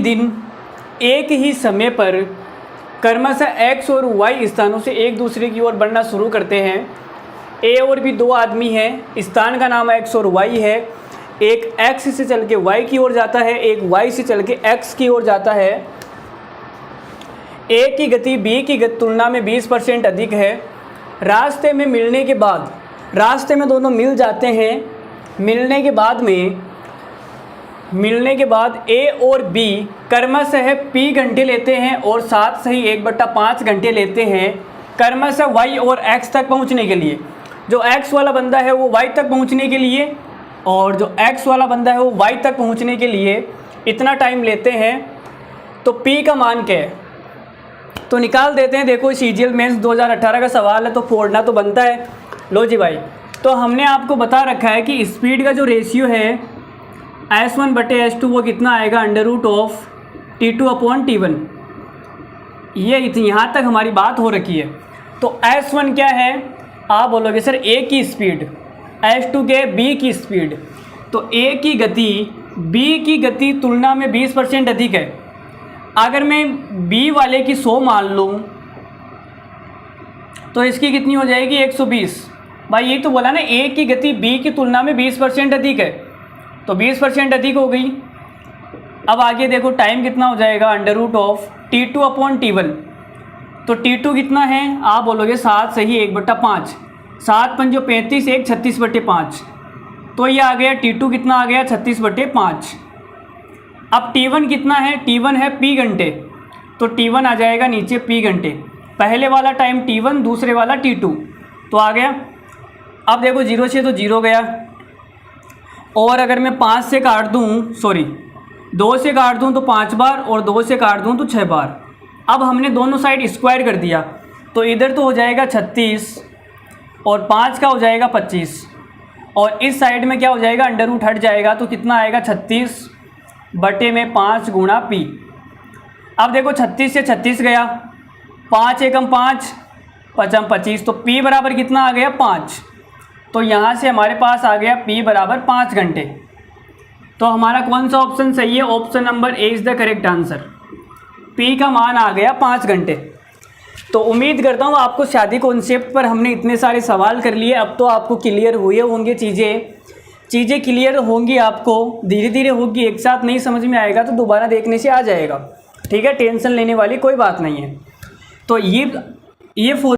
दिन एक ही समय पर क्रमशः x और y स्थानों से एक दूसरे की ओर बढ़ना शुरू करते हैं। a और b दो आदमी हैं, स्थान का नाम x और y है। एक x से चल के y की ओर जाता है, एक y से चल के x की ओर जाता है। a की गति b की तुलना में 20% अधिक है। रास्ते में मिलने के बाद, रास्ते में दोनों मिल जाते हैं। मिलने के बाद A और B क्रमशः P घंटे लेते हैं और साथ ही 1/5 घंटे लेते हैं क्रमशः Y और X तक पहुंचने के लिए। जो X वाला बंदा है वो Y तक पहुंचने के लिए और जो X वाला बंदा है वो Y तक पहुंचने के लिए इतना टाइम लेते हैं। तो P का मान क्या है तो निकाल देते हैं। देखो CGL मेंस 2018 का सवाल है तो फोड़ना तो बनता है। लो जी भाई, तो हमने आपको बता रखा है कि स्पीड का जो रेशियो है S1/S2 वो कितना आएगा, √T2/T1। ये यहाँ तक हमारी बात हो रखी है। तो S1 क्या है, आप बोलोगे सर A की स्पीड, S2 के B की स्पीड। तो A की गति B की गति तुलना में 20% अधिक है। अगर मैं B वाले की 100 मान लूँ तो इसकी कितनी हो जाएगी, 120। भाई ये तो बोला ना, A की गति B की तुलना में 20% अधिक है, तो 20% अधिक हो गई। अब आगे देखो टाइम कितना हो जाएगा, √T2/T1। तो T2 कितना है, आप बोलोगे 7 सही 1/5, 7 पंजो 35, 1 36/5। तो ये आ गया T2 कितना आ गया, 36/5। अब T1 कितना है, T1 है P घंटे, तो T1 आ जाएगा नीचे P घंटे। पहले वाला टाइम T1, दूसरे वाला T2, तो आ गया। अब देखो 0 से तो 0 गया, और अगर मैं 5 से काट दूँ, सॉरी 2 से काट दूँ तो 5 बार और 2 से काट दूँ तो 6 बार। अब हमने दोनों साइड स्क्वायर कर दिया, तो इधर तो हो जाएगा 36 और 5 का हो जाएगा 25, और इस साइड में क्या हो जाएगा, √ हट जाएगा, तो कितना आएगा 36/5 गुणा P। अब देखो 36 से 36 गया, 5 एकम 5, 5 25, तो P बराबर कितना आ गया, 5। तो यहाँ से हमारे पास आ गया P बराबर 5 घंटे। तो हमारा कौन सा ऑप्शन सही है, option number A is the correct answer. P का मान आ गया 5 घंटे। तो उम्मीद करता हूँ आपको शादी कॉन्सेप्ट पर हमने इतने सारे सवाल कर लिए, अब तो आपको क्लियर हुए होंगे चीज़ें क्लियर होंगी, आपको धीरे धीरे होगी, एक साथ नहीं समझ में आएगा तो दोबारा देखने से आ जाएगा। ठीक है, टेंशन लेने वाली कोई बात नहीं है। तो ये